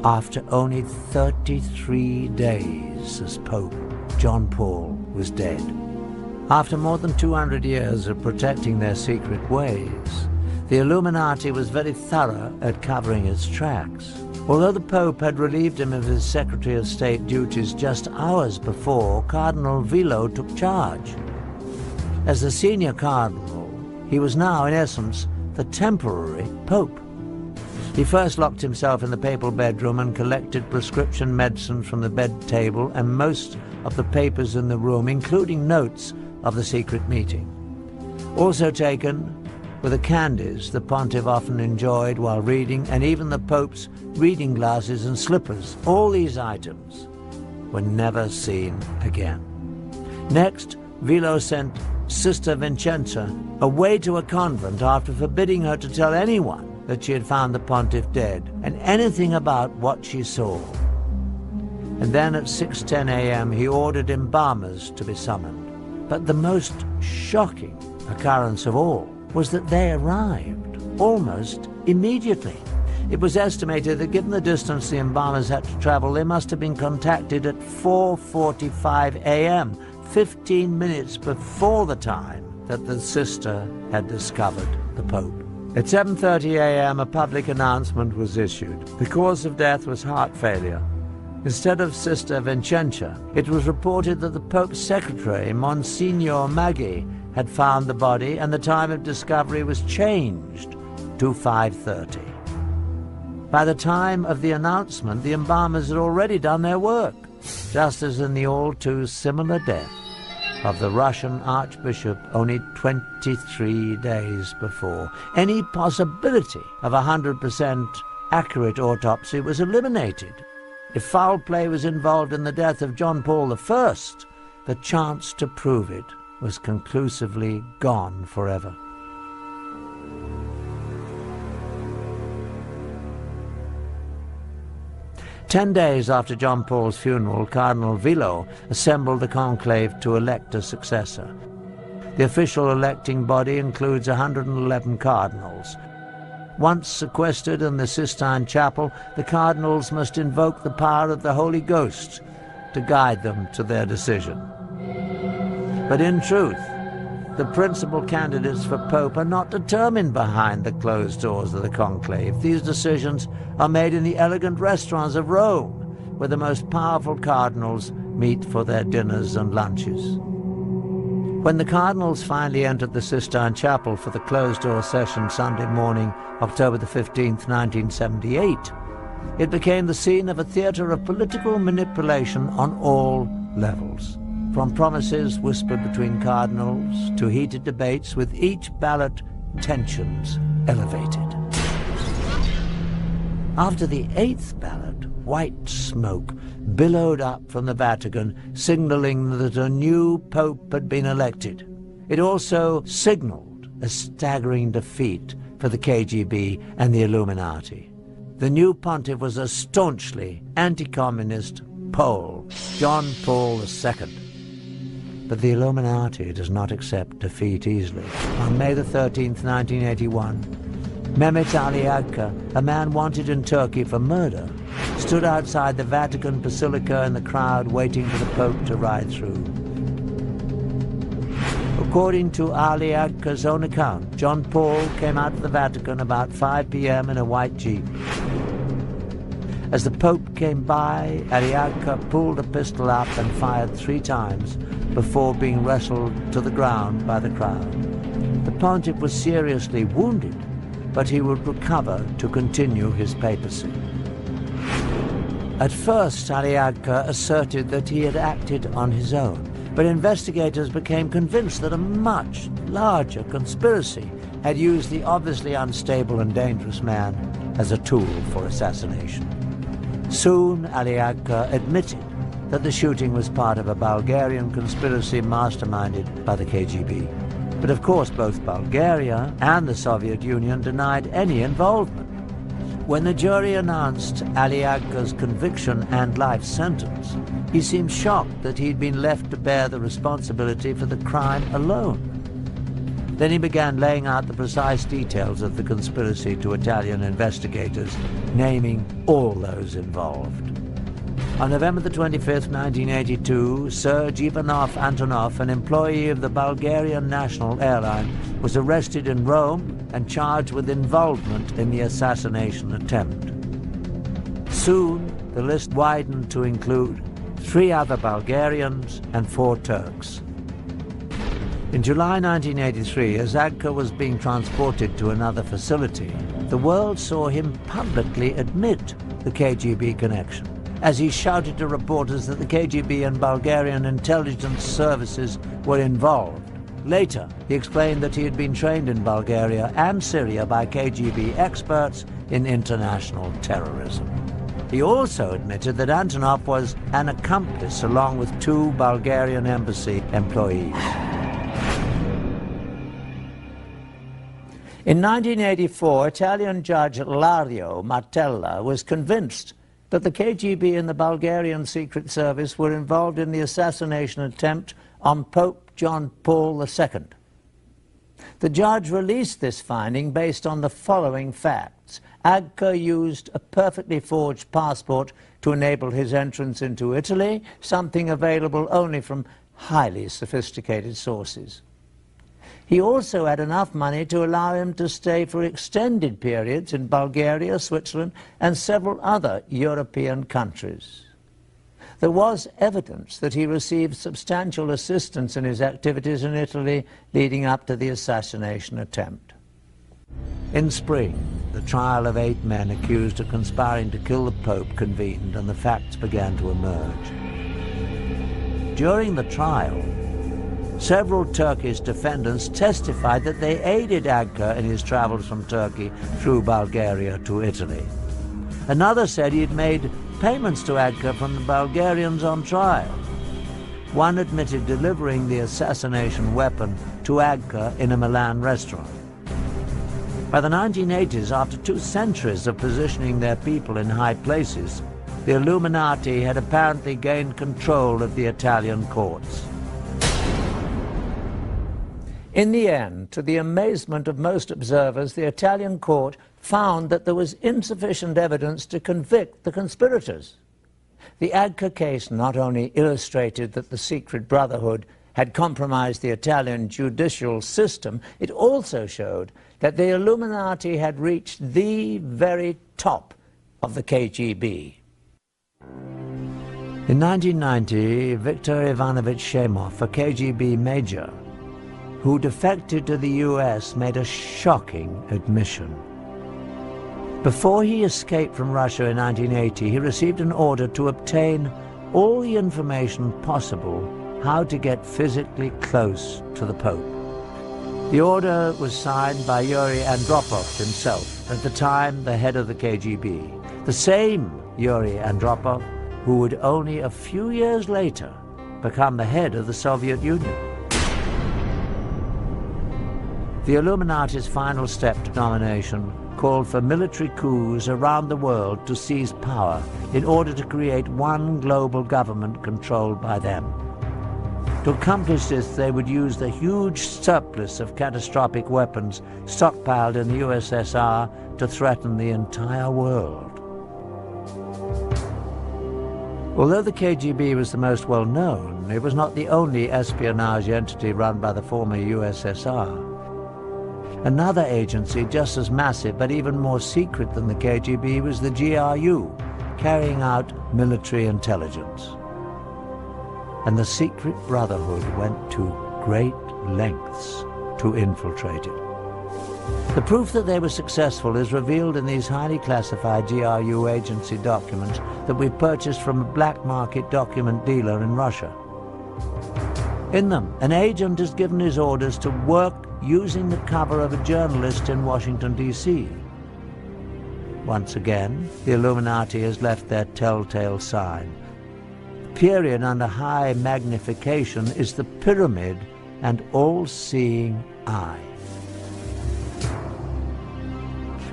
After only 33 days as Pope, John Paul was dead. After more than 200 years of protecting their secret ways, the Illuminati was very thorough at covering its tracks. Although the Pope had relieved him of his Secretary of State duties just hours before, Cardinal Vilo took charge. As the senior cardinal, he was now, in essence, the temporary Pope. He first locked himself in the papal bedroom and collected prescription medicine from the bed table and most of the papers in the room, including notes of the secret meeting. Also taken were the candies the pontiff often enjoyed while reading, and even the Pope's reading glasses and slippers. All these items were never seen again. Next, Vilo sent Sister Vincenza away to a convent after forbidding her to tell anyone that she had found the pontiff dead and anything about what she saw. And then at 6:10 a.m. he ordered embalmers to be summoned. But the most shocking occurrence of all was that they arrived almost immediately. It was estimated that given the distance the embalmers had to travel, they must have been contacted at 4:45 a.m., 15 minutes before the time that the sister had discovered the Pope. At 7:30 a.m. a public announcement was issued. The cause of death was heart failure. Instead of Sister Vincenza, it was reported that the Pope's secretary, Monsignor Maggi, had found the body, and the time of discovery was changed to 5:30. By the time of the announcement, the embalmers had already done their work, just as in the all-too-similar death of the Russian Archbishop only 23 days before. Any possibility of a 100% accurate autopsy was eliminated. If foul play was involved in the death of John Paul I, the chance to prove it was conclusively gone forever. Ten days after John Paul's funeral, Cardinal Vilo assembled the conclave to elect a successor. The official electing body includes 111 cardinals. Once sequestered in the Sistine Chapel, the cardinals must invoke the power of the Holy Ghost to guide them to their decision. But in truth, the principal candidates for Pope are not determined behind the closed doors of the conclave. These decisions are made in the elegant restaurants of Rome, where the most powerful cardinals meet for their dinners and lunches. When the cardinals finally entered the Sistine Chapel for the closed-door session Sunday morning, October the 15th, 1978, it became the scene of a theatre of political manipulation on all levels, from promises whispered between cardinals to heated debates, with each ballot tensions elevated. After the 8th ballot, white smoke billowed up from the Vatican, signaling that a new pope had been elected. It also signaled a staggering defeat for the KGB and the Illuminati. The new pontiff was a staunchly anti-communist Pole, John Paul II. But the Illuminati does not accept defeat easily. On May the 13th, 1981, Mehmet Ali Agca, a man wanted in Turkey for murder, stood outside the Vatican Basilica in the crowd waiting for the Pope to ride through. According to Ali Agca's own account, John Paul came out of the Vatican about 5 p.m. in a white Jeep. As the Pope came by, Ali Agca pulled a pistol up and fired 3 times before being wrestled to the ground by the crowd. The pontiff was seriously wounded, but he would recover to continue his papacy. At first, Ali Agca asserted that he had acted on his own, but investigators became convinced that a much larger conspiracy had used the obviously unstable and dangerous man as a tool for assassination. Soon, Ali Agca admitted that the shooting was part of a Bulgarian conspiracy masterminded by the KGB. But of course, both Bulgaria and the Soviet Union denied any involvement. When the jury announced Ali Agca's conviction and life sentence, he seemed shocked that he'd been left to bear the responsibility for the crime alone. Then he began laying out the precise details of the conspiracy to Italian investigators, naming all those involved. On November the 25th, 1982, Serge Ivanov Antonov, an employee of the Bulgarian National Airline, was arrested in Rome and charged with involvement in the assassination attempt. Soon, the list widened to include 3 other Bulgarians and 4 Turks. In July 1983, as Agca was being transported to another facility, the world saw him publicly admit the KGB connection, as he shouted to reporters that the KGB and Bulgarian intelligence services were involved. Later, he explained that he had been trained in Bulgaria and Syria by KGB experts in international terrorism. He also admitted that Antonov was an accomplice along with 2 Bulgarian embassy employees. In 1984, Italian judge Lario Martella was convinced that the KGB and the Bulgarian Secret Service were involved in the assassination attempt on Pope John Paul II. The judge released this finding based on the following facts. Agca used a perfectly forged passport to enable his entrance into Italy, something available only from highly sophisticated sources. He also had enough money to allow him to stay for extended periods in Bulgaria, Switzerland, and several other European countries. There was evidence that he received substantial assistance in his activities in Italy leading up to the assassination attempt. In spring, the trial of 8 men accused of conspiring to kill the Pope convened, and the facts began to emerge. During the trial, several Turkish defendants testified that they aided Agca in his travels from Turkey through Bulgaria to Italy. Another said he had made payments to Agca from the Bulgarians on trial. One admitted delivering the assassination weapon to Agca in a Milan restaurant. By the 1980s, after 2 centuries of positioning their people in high places, the Illuminati had apparently gained control of the Italian courts. In the end, to the amazement of most observers, the Italian court found that there was insufficient evidence to convict the conspirators. The Agca case not only illustrated that the secret brotherhood had compromised the Italian judicial system, it also showed that the Illuminati had reached the very top of the KGB. In 1990, Viktor Ivanovich Shemov, a KGB major who defected to the US, made a shocking admission. Before he escaped from Russia in 1980, he received an order to obtain all the information possible how to get physically close to the Pope. The order was signed by Yuri Andropov himself, at the time the head of the KGB, the same Yuri Andropov who would only a few years later become the head of the Soviet Union. The Illuminati's final step to domination called for military coups around the world to seize power in order to create one global government controlled by them. To accomplish this, they would use the huge surplus of catastrophic weapons stockpiled in the USSR to threaten the entire world. Although the KGB was the most well-known, it was not the only espionage entity run by the former USSR. Another agency just as massive but even more secret than the KGB was the GRU, carrying out military intelligence. And the secret brotherhood went to great lengths to infiltrate it. The proof that they were successful is revealed in these highly classified GRU agency documents that we purchased from a black market document dealer in Russia. In them, an agent is given his orders to work using the cover of a journalist in Washington, D.C. Once again, the Illuminati has left their telltale sign. The period under high magnification is the pyramid and all-seeing eye.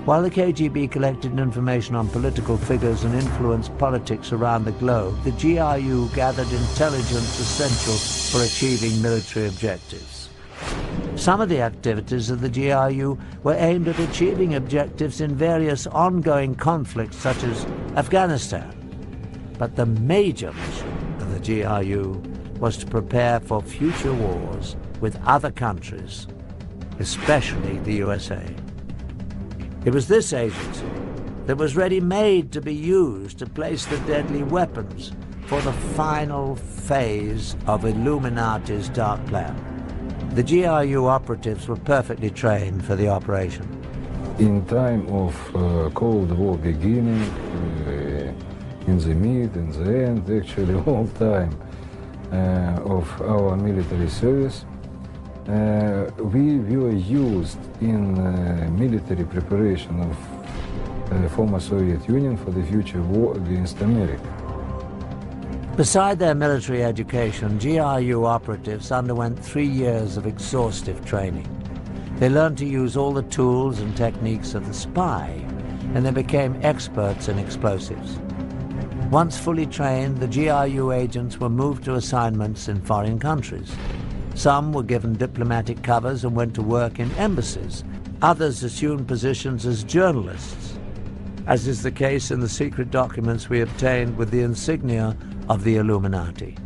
While the KGB collected information on political figures and influenced politics around the globe, the GRU gathered intelligence essential for achieving military objectives. Some of the activities of the GRU were aimed at achieving objectives in various ongoing conflicts such as Afghanistan. But the major mission of the GRU was to prepare for future wars with other countries, especially the USA. It was this agency that was ready-made to be used to place the deadly weapons for the final phase of Illuminati's dark plan. The GRU operatives were perfectly trained for the operation. In time of Cold War beginning, in the mid, in the end, actually all time of our military service, we were used in military preparation of the former Soviet Union for the future war against America. Beside their military education, GRU operatives underwent 3 years of exhaustive training. They learned to use all the tools and techniques of the spy, and they became experts in explosives. Once fully trained, the GRU agents were moved to assignments in foreign countries. Some were given diplomatic covers and went to work in embassies. Others assumed positions as journalists, as is the case in the secret documents we obtained with the insignia of the Illuminati.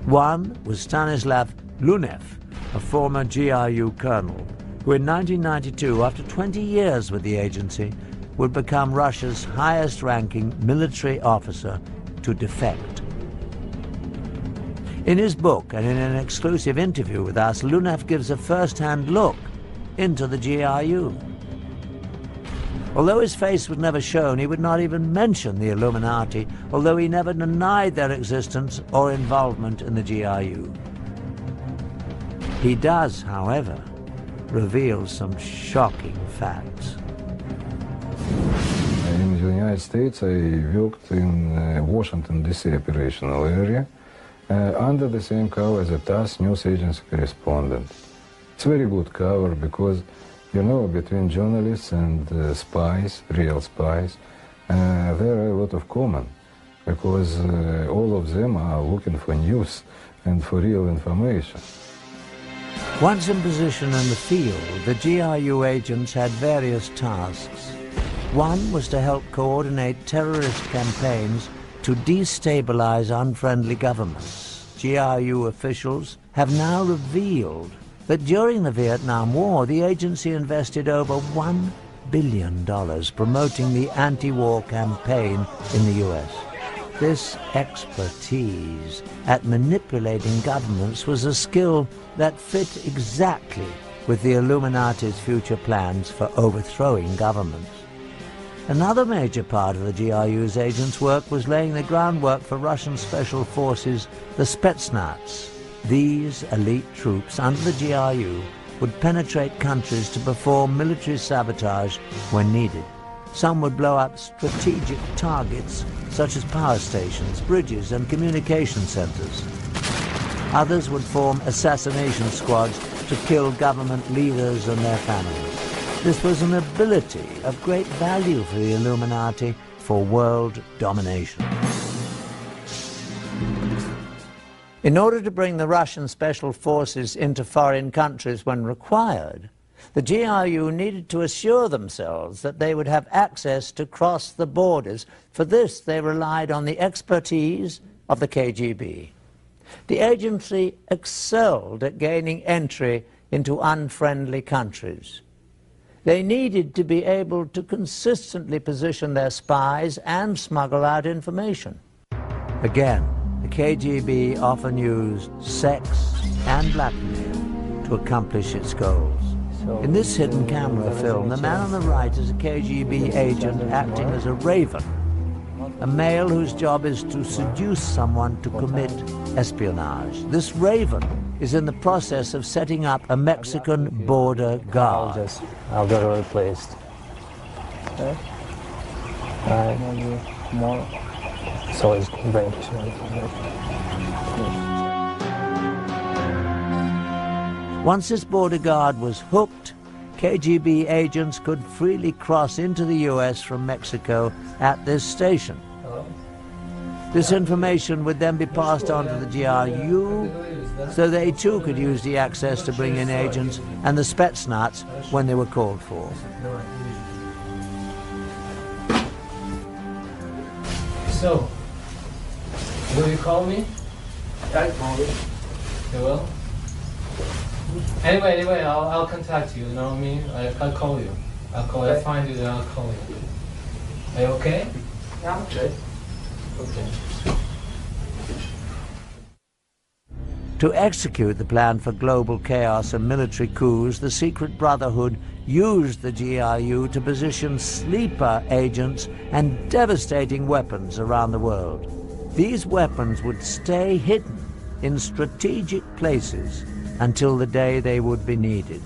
One was Stanislav Lunev, a former GRU colonel, who in 1992, after 20 years with the agency, would become Russia's highest-ranking military officer to defect. In his book and in an exclusive interview with us, Lunev gives a first-hand look into the GRU. Although his face was never shown, he would not even mention the Illuminati, although he never denied their existence or involvement in the GRU. He does, however, reveal some shocking facts. In the United States, I worked in Washington, D.C. operational area, under the same cover as a TASS news agency correspondent. It's a very good cover because, you know, between journalists and spies, real spies, there are a lot of common, because all of them are looking for news and for real information. Once in position in the field, the GRU agents had various tasks. One was to help coordinate terrorist campaigns to destabilize unfriendly governments. GRU officials have now revealed that during the Vietnam War, the agency invested over $1 billion promoting the anti-war campaign in the US. This expertise at manipulating governments was a skill that fit exactly with the Illuminati's future plans for overthrowing governments. Another major part of the GRU's agents' work was laying the groundwork for Russian special forces, the Spetsnaz. These elite troops under the GRU would penetrate countries to perform military sabotage when needed. Some would blow up strategic targets such as power stations, bridges, and communication centers. Others would form assassination squads to kill government leaders and their families. This was an ability of great value for the Illuminati for world domination. In order to bring the Russian special forces into foreign countries when required, the GRU needed to assure themselves that they would have access to cross the borders. For this, they relied on the expertise of the KGB. The agency excelled at gaining entry into unfriendly countries. They needed to be able to consistently position their spies and smuggle out information. Again, the KGB often used sex and blackmail to accomplish its goals. In this hidden camera film, the man on the right is a KGB agent acting as a raven, a male whose job is to seduce someone to commit espionage. This raven is in the process of setting up a Mexican border guard. I'll get it replaced. Okay. More. So it's very interesting. Once this border guard was hooked, KGB agents could freely cross into the US from Mexico at this station. This information would then be passed on to the GRU, so they too could use the access to bring in agents and the Spetsnaz when they were called for. So, will you call me? I call you. You will? Anyway, I'll contact you, you know what I mean? I'll call you. I'll find you, then I'll call you. Are you okay? Yeah, I'm okay. Okay. To execute the plan for global chaos and military coups, the secret brotherhood used the GRU to position sleeper agents and devastating weapons around the world. These weapons would stay hidden in strategic places until the day they would be needed.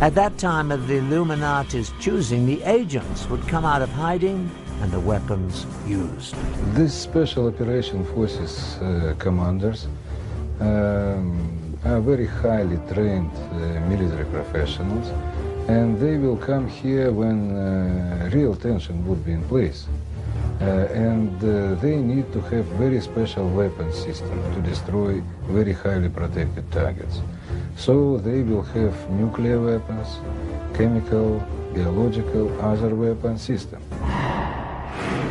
At that time of the Illuminati's choosing, the agents would come out of hiding and the weapons used. These special operation forces commanders are very highly trained military professionals, and they will come here when real tension would be in place. And they need to have very special weapon system to destroy very highly protected targets. So they will have nuclear weapons, chemical, biological, other weapon system.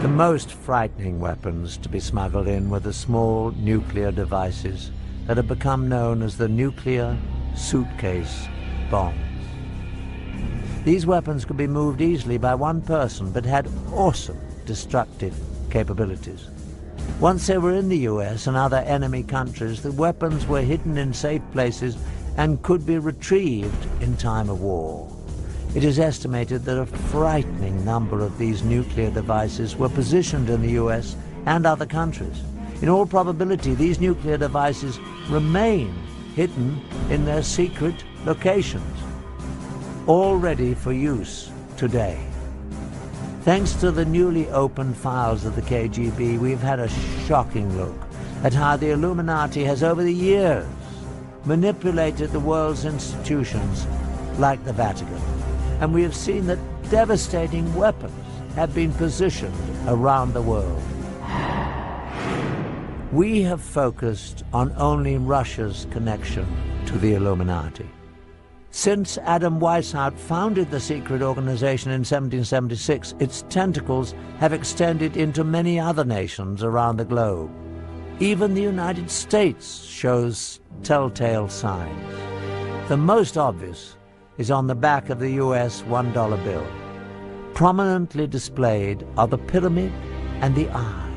The most frightening weapons to be smuggled in were the small nuclear devices that have become known as the nuclear suitcase bombs. These weapons could be moved easily by one person, but had awesome destructive capabilities. Once they were in the US and other enemy countries, the weapons were hidden in safe places and could be retrieved in time of war. It is estimated that a frightening number of these nuclear devices were positioned in the US and other countries. In all probability, these nuclear devices remain hidden in their secret locations, all ready for use today. Thanks to the newly opened files of the KGB, we've had a shocking look at how the Illuminati has over the years manipulated the world's institutions like the Vatican. And we have seen that devastating weapons have been positioned around the world. We have focused on only Russia's connection to the Illuminati. Since Adam Weishaupt founded the secret organization in 1776, its tentacles have extended into many other nations around the globe. Even the United States shows telltale signs. The most obvious is on the back of the US $1 bill. Prominently displayed are the pyramid and the eye,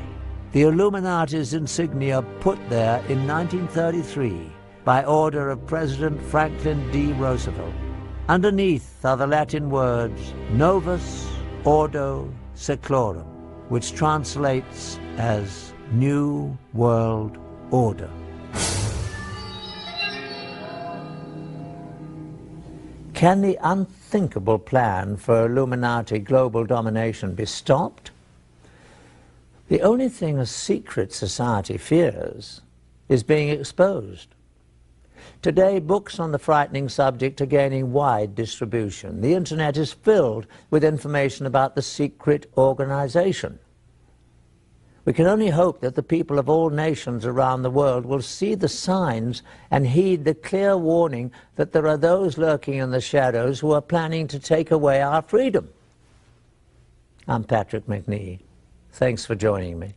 the Illuminati's insignia put there in 1933 by order of President Franklin D. Roosevelt. Underneath are the Latin words Novus Ordo Seclorum, which translates as New World Order. Can the unthinkable plan for Illuminati global domination be stopped? The only thing a secret society fears is being exposed. Today, books on the frightening subject are gaining wide distribution. The internet is filled with information about the secret organization. We can only hope that the people of all nations around the world will see the signs and heed the clear warning that there are those lurking in the shadows who are planning to take away our freedom. I'm Patrick McNee. Thanks for joining me.